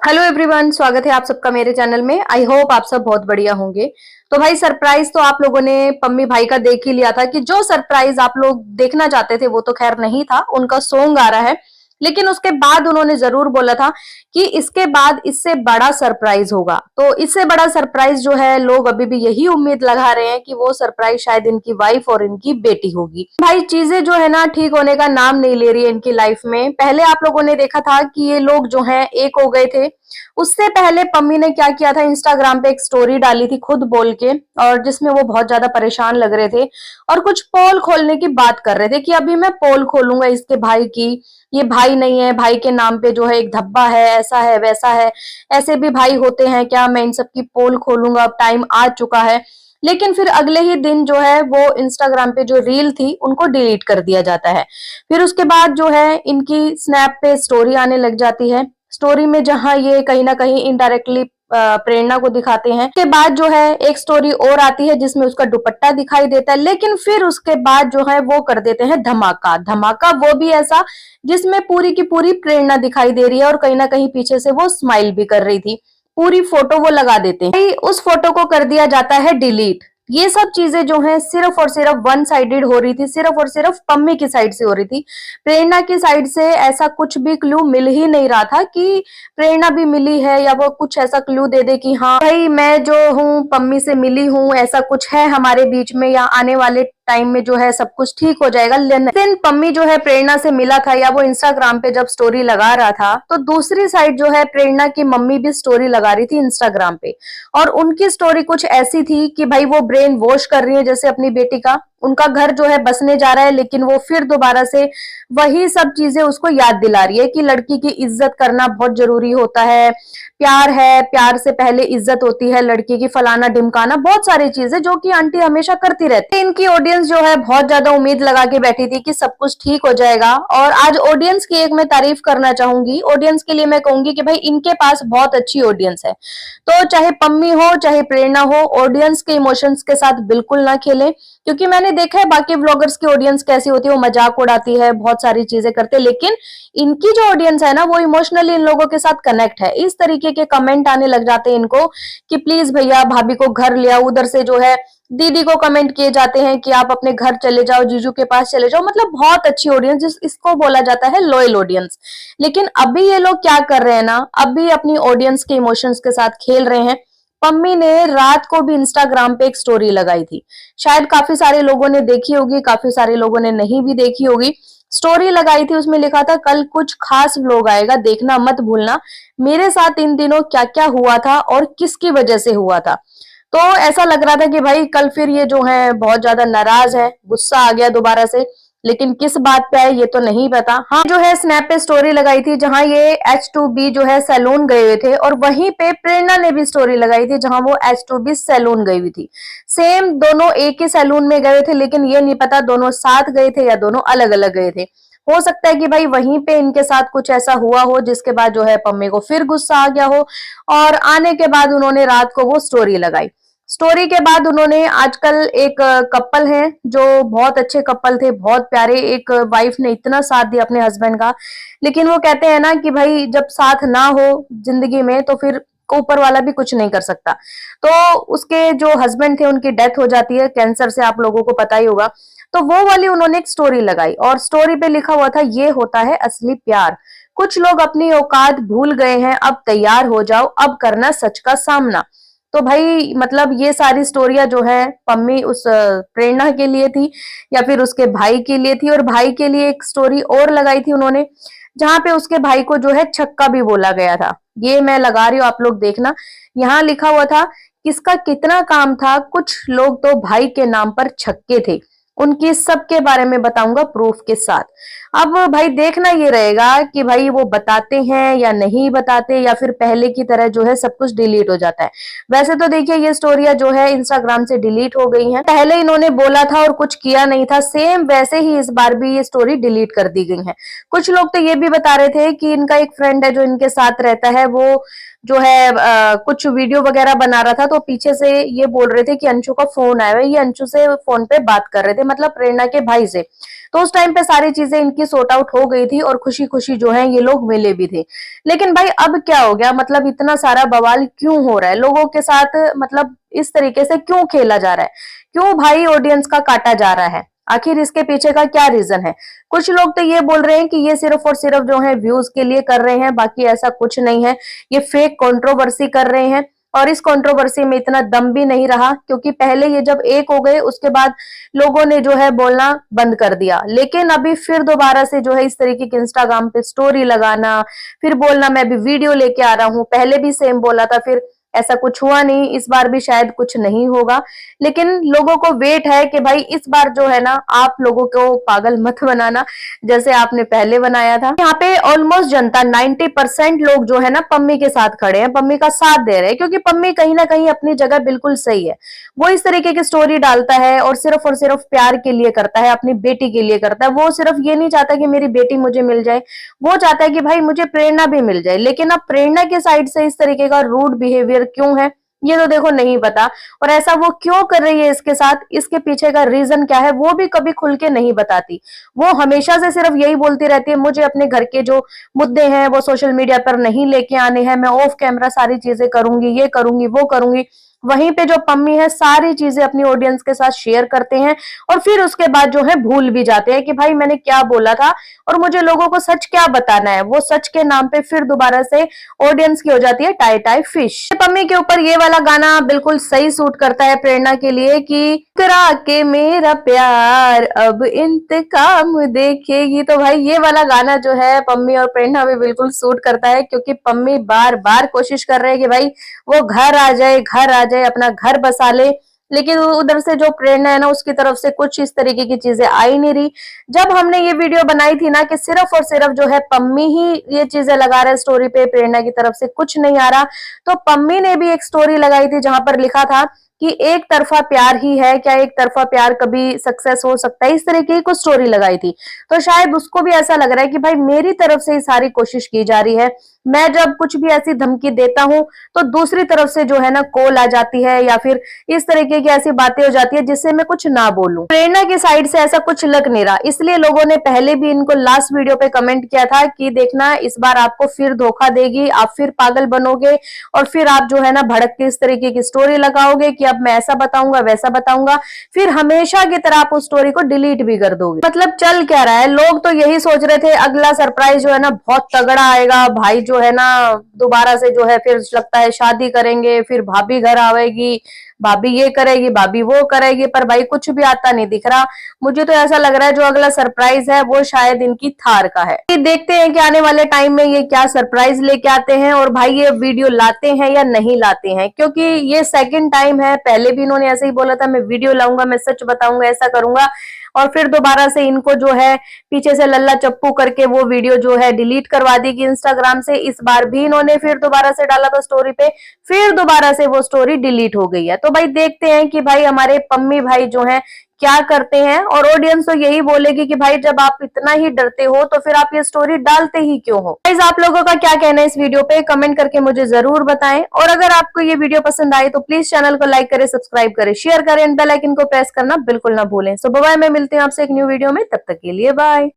Hello everyone, स्वागत है आप सबका मेरे चैनल में। आई होप आप सब बहुत बढ़िया होंगे। तो भाई सरप्राइज तो आप लोगों ने पम्मी भाई का देख ही लिया था कि जो सरप्राइज आप लोग देखना चाहते थे वो तो खैर नहीं था, उनका सॉन्ग आ रहा है। लेकिन उसके बाद उन्होंने जरूर बोला था कि इसके बाद इससे बड़ा सरप्राइज होगा। तो इससे बड़ा सरप्राइज जो है, लोग अभी भी यही उम्मीद लगा रहे हैं कि वो सरप्राइज शायद इनकी वाइफ और इनकी बेटी होगी। भाई चीजें जो है ना ठीक होने का नाम नहीं ले रही है इनकी लाइफ में। पहले आप लोगों ने देखा था कि ये लोग जो हैं एक हो गए थे। उससे पहले पम्मी ने क्या किया था, इंस्टाग्राम पे एक स्टोरी डाली थी खुद बोल के, और जिसमें वो बहुत ज्यादा परेशान लग रहे थे और कुछ पोल खोलने की बात कर रहे थे कि अभी मैं पोल खोलूंगा इसके भाई की। ये भाई नहीं है, भाई के नाम पे जो है एक धब्बा है, ऐसा है वैसा है, ऐसे भी भाई होते हैं क्या, मैं इन सब की पोल खोलूंगा, अब टाइम आ चुका है। लेकिन फिर अगले ही दिन जो है वो इंस्टाग्राम पे जो रील थी उनको डिलीट कर दिया जाता है। फिर उसके बाद जो है इनकी स्नैप पे स्टोरी आने लग जाती है। स्टोरी में जहां ये कहीं ना कहीं इनडायरेक्टली प्रेरणा को दिखाते हैं। के बाद जो है एक स्टोरी और आती है जिसमें उसका दुपट्टा दिखाई देता है। लेकिन फिर उसके बाद जो है वो कर देते हैं धमाका धमाका, वो भी ऐसा जिसमें पूरी की पूरी प्रेरणा दिखाई दे रही है और कहीं ना कहीं पीछे से वो स्माइल भी कर रही थी। पूरी फोटो वो लगा देते हैं, उस फोटो को कर दिया जाता है डिलीट। ये सब चीजें जो हैं सिर्फ और सिर्फ वन साइडेड हो रही थी, सिर्फ और सिर्फ पम्मी की साइड से हो रही थी। प्रेरणा की साइड से ऐसा कुछ भी क्लू मिल ही नहीं रहा था कि प्रेरणा भी मिली है, या वो कुछ ऐसा क्लू दे दे कि हाँ भाई मैं जो हूँ पम्मी से मिली हूँ, ऐसा कुछ है हमारे बीच में, या आने वाले टाइम में जो है सब कुछ ठीक हो जाएगा। लेकिन पम्मी जो है प्रेरणा से मिला था, या वो इंस्टाग्राम पे जब स्टोरी लगा रहा था तो दूसरी साइड जो है प्रेरणा की मम्मी भी स्टोरी लगा रही थी इंस्टाग्राम पे। और उनकी स्टोरी कुछ ऐसी थी कि भाई वो ब्रेन वॉश कर रही है जैसे अपनी बेटी का। उनका घर जो है बसने जा रहा है, लेकिन वो फिर दोबारा से वही सब चीजें उसको याद दिला रही है कि लड़की की इज्जत करना बहुत जरूरी होता है, प्यार है, प्यार से पहले इज्जत होती है लड़की की, फलाना ढिमकाना, बहुत सारी चीजें जो कि आंटी हमेशा करती रहती है। इनकी ऑडियंस जो है बहुत ज्यादा उम्मीद लगा के बैठी थी कि सब कुछ ठीक हो जाएगा। और आज ऑडियंस की एक मैं तारीफ करना चाहूंगी। ऑडियंस के लिए मैं कहूंगी कि भाई इनके पास बहुत अच्छी ऑडियंस है। तो चाहे पम्मी हो चाहे प्रेरणा हो, ऑडियंस के इमोशंस के साथ बिल्कुल ना खेलें। क्योंकि मैंने देखा है बाकी व्लॉगर्स की ऑडियंस कैसी होती है, वो मजाक उड़ाती है, बहुत सारी चीजें करते हैं, लेकिन इनकी जो ऑडियंस है ना वो इमोशनली इन लोगों के साथ कनेक्ट है। इस तरीके के कमेंट आने लग जाते हैं इनको कि प्लीज भैया भाभी को घर ले आओ। उधर से जो है दीदी को कमेंट किए जाते हैं कि आप अपने घर चले जाओ, जीजू के पास चले जाओ। मतलब बहुत अच्छी ऑडियंस, जिस इसको बोला जाता है लॉयल ऑडियंस। लेकिन अभी ये लोग क्या कर रहे हैं ना, अभी अपनी ऑडियंस के इमोशंस के साथ खेल रहे हैं। पम्मी ने रात को भी इंस्टाग्राम पे एक स्टोरी लगाई थी, शायद काफी सारे लोगों ने देखी होगी, काफी सारे लोगों ने नहीं भी देखी होगी। स्टोरी लगाई थी, उसमें लिखा था कल कुछ खास व्लॉग आएगा, देखना मत भूलना, मेरे साथ इन दिनों क्या क्या हुआ था और किसकी वजह से हुआ था। तो ऐसा लग रहा था कि भाई कल फिर ये जो है बहुत ज्यादा नाराज है, गुस्सा आ गया दोबारा से। लेकिन किस बात पे है ये तो नहीं पता। हाँ जो है स्नैप पे स्टोरी लगाई थी जहां ये H2B जो है सैलून गए हुए थे, और वहीं पे प्रेरणा ने भी स्टोरी लगाई थी जहां वो H2B सैलून गई हुई थी। सेम दोनों एक ही सैलून में गए थे, लेकिन ये नहीं पता दोनों साथ गए थे या दोनों अलग अलग गए थे। हो सकता है कि भाई वहीं पे इनके साथ कुछ ऐसा हुआ हो जिसके बाद जो है पम्मी को फिर गुस्सा आ गया हो, और आने के बाद उन्होंने रात को वो स्टोरी लगाई। स्टोरी के बाद उन्होंने, आजकल एक कपल है जो बहुत अच्छे कपल थे, बहुत प्यारे, एक वाइफ ने इतना साथ दिया अपने हस्बैंड का, लेकिन वो कहते हैं ना कि भाई जब साथ ना हो जिंदगी में तो फिर ऊपर वाला भी कुछ नहीं कर सकता। तो उसके जो हस्बैंड थे उनकी डेथ हो जाती है कैंसर से, आप लोगों को पता ही होगा। तो वो वाली उन्होंने एक स्टोरी लगाई और स्टोरी पे लिखा हुआ था ये होता है असली प्यार, कुछ लोग अपनी औकात भूल गए हैं, अब तैयार हो जाओ, अब करना सच का सामना। तो भाई मतलब ये सारी स्टोरियां जो है पम्मी उस प्रेरणा के लिए थी या फिर उसके भाई के लिए थी। और भाई के लिए एक स्टोरी और लगाई थी उन्होंने जहां पे उसके भाई को जो है छक्का भी बोला गया था। ये मैं लगा रही हूँ, आप लोग देखना। यहाँ लिखा हुआ था किसका कितना काम था, कुछ लोग तो भाई के नाम पर छक्के थे, उनकी सबके बारे में बताऊंगा प्रूफ के साथ। अब भाई देखना ये रहेगा कि भाई वो बताते हैं या नहीं बताते, या फिर पहले की तरह जो है सब कुछ डिलीट हो जाता है। वैसे तो देखिए ये स्टोरियां जो है इंस्टाग्राम से डिलीट हो गई हैं। पहले इन्होंने बोला था और कुछ किया नहीं था, सेम वैसे ही इस बार भी ये स्टोरी डिलीट कर दी गई है। कुछ लोग तो ये भी बता रहे थे कि इनका एक फ्रेंड है जो इनके साथ रहता है, वो जो है कुछ वीडियो वगैरह बना रहा था, तो पीछे से ये बोल रहे थे कि अंशु का फोन आया है, ये अंशु से फोन पे बात कर रहे थे। मतलब प्रेरणा के भाई से। तो उस टाइम पे सारी चीजें इनकी सॉर्ट आउट हो गई थी और खुशी खुशी जो है ये लोग मिले भी थे। लेकिन भाई अब क्या हो गया, मतलब इतना सारा बवाल क्यों हो रहा है लोगों के साथ, मतलब इस तरीके से क्यों खेला जा रहा है, क्यों भाई ऑडियंस का काटा जा रहा है, आखिर इसके पीछे का क्या रीजन है। कुछ लोग तो ये बोल रहे हैं कि ये सिर्फ और सिर्फ जो है व्यूज के लिए कर रहे हैं, बाकी ऐसा कुछ नहीं है, ये फेक कंट्रोवर्सी कर रहे हैं। और इस कंट्रोवर्सी में इतना दम भी नहीं रहा, क्योंकि पहले ये जब एक हो गए उसके बाद लोगों ने जो है बोलना बंद कर दिया, लेकिन अभी फिर दोबारा से जो है इस तरीके की इंस्टाग्राम पे स्टोरी लगाना, फिर बोलना मैं अभी वीडियो लेके आ रहा हूँ, पहले भी सेम बोला था, फिर ऐसा कुछ हुआ नहीं, इस बार भी शायद कुछ नहीं होगा। लेकिन लोगों को वेट है कि भाई इस बार जो है ना आप लोगों को पागल मत बनाना जैसे आपने पहले बनाया था। यहाँ पे ऑलमोस्ट जनता 90% लोग जो है ना पम्मी के साथ खड़े हैं, पम्मी का साथ दे रहे हैं, क्योंकि पम्मी कहीं ना कहीं अपनी जगह बिल्कुल सही है। वो इस तरीके की स्टोरी डालता है और सिर्फ प्यार के लिए करता है, अपनी बेटी के लिए करता है। वो सिर्फ ये नहीं चाहता कि मेरी बेटी मुझे मिल जाए, वो चाहता है कि भाई मुझे प्रेरणा भी मिल जाए। लेकिन अब प्रेरणा के साइड से इस तरीके का रूड बिहेवियर क्यों है ये तो देखो नहीं पता, और ऐसा वो क्यों कर रही है इसके साथ, इसके पीछे का रीजन क्या है वो भी कभी खुल के नहीं बताती। वो हमेशा से सिर्फ यही बोलती रहती है, मुझे अपने घर के जो मुद्दे हैं वो सोशल मीडिया पर नहीं लेके आने हैं, मैं ऑफ कैमरा सारी चीजें करूंगी, ये करूंगी वो करूंगी। वहीं पे जो पम्मी है सारी चीजें अपनी ऑडियंस के साथ शेयर करते हैं और फिर उसके बाद जो है भूल भी जाते हैं कि भाई मैंने क्या बोला था और मुझे लोगों को सच क्या बताना है। वो सच के नाम पे फिर दोबारा से ऑडियंस की हो जाती है टाई टाई फिश। पम्मी के ऊपर ये वाला गाना बिल्कुल सही सूट करता है प्रेरणा के लिए कि करा के मेरा प्यार अब इंतकाम देखेगी। तो भाई ये वाला गाना जो है पम्मी और प्रेरणा में बिल्कुल सूट करता है, क्योंकि पम्मी बार बार कोशिश कर रहे हैं कि भाई वो घर आ जाए, घर आ जाए, अपना घर बसा ले। लेकिन उधर से जो प्रेरणा है ना उसकी तरफ से कुछ इस तरीके की चीजें आ ही नहीं रही। जब हमने ये वीडियो बनाई थी ना कि सिर्फ और सिर्फ जो है पम्मी ही ये चीजें लगा रहे स्टोरी पे, प्रेरणा की तरफ से कुछ नहीं आ रहा, तो पम्मी ने भी एक स्टोरी लगाई थी जहां पर लिखा था कि एक तरफा प्यार ही है क्या, एक तरफा प्यार कभी सक्सेस हो सकता है, इस तरीके की कुछ स्टोरी लगाई थी। तो शायद उसको भी ऐसा लग रहा है कि भाई मेरी तरफ से ही सारी कोशिश की जा रही है, मैं जब कुछ भी ऐसी धमकी देता हूं तो दूसरी तरफ से जो है ना कॉल आ जाती है या फिर इस तरीके की ऐसी बातें हो जाती है जिससे मैं कुछ ना बोलूं। प्रेरणा की साइड से ऐसा कुछ लग नहीं रहा, इसलिए लोगों ने पहले भी इनको लास्ट वीडियो पे कमेंट किया था कि देखना इस बार आपको फिर धोखा देगी, आप फिर पागल बनोगे और फिर आप जो है ना भड़क के इस तरीके की स्टोरी लगाओगे कि अब मैं ऐसा बताऊंगा वैसा बताऊंगा, फिर हमेशा की तरह आप उस स्टोरी को डिलीट भी कर दोगे। मतलब चल क्या रहा है, लोग तो यही सोच रहे थे अगला सरप्राइज जो है ना बहुत तगड़ा आएगा, भाई जो है ना दोबारा से जो है फिर लगता है शादी करेंगे, फिर भाभी घर आवेगी, भाभी ये करेगी, भाभी वो करेगी, पर भाई कुछ भी आता नहीं दिख रहा। मुझे तो ऐसा लग रहा है जो अगला सरप्राइज है वो शायद इनकी थार का है। देखते हैं कि आने वाले टाइम में ये क्या सरप्राइज लेके आते हैं और भाई ये वीडियो लाते हैं या नहीं लाते हैं, क्योंकि ये सेकंड टाइम है। पहले भी इन्होंने ऐसे ही बोला था मैं वीडियो लाऊंगा, मैं सच बताऊंगा, ऐसा करूंगा, और फिर दोबारा से इनको जो है पीछे से लल्ला चप्पू करके वो वीडियो जो है डिलीट करवा देगी इंस्टाग्राम से। इस बार भी इन्होंने फिर दोबारा से डाला था स्टोरी पे, फिर दोबारा से वो स्टोरी डिलीट हो गई है। तो भाई देखते हैं कि भाई हमारे पम्मी भाई जो हैं क्या करते हैं, और ऑडियंस तो यही बोलेगी कि भाई जब आप इतना ही डरते हो तो फिर आप ये स्टोरी डालते ही क्यों हो। गाइस आप लोगों का क्या कहना है इस वीडियो पे कमेंट करके मुझे जरूर बताएं, और अगर आपको ये वीडियो पसंद आए तो प्लीज चैनल को लाइक करें, सब्सक्राइब करें, शेयर करें, बेल आइकन को प्रेस करना बिल्कुल ना भूलें। सो बाय, मैं मिलती हूँ आपसे एक न्यू वीडियो में, तब तक के लिए बाय।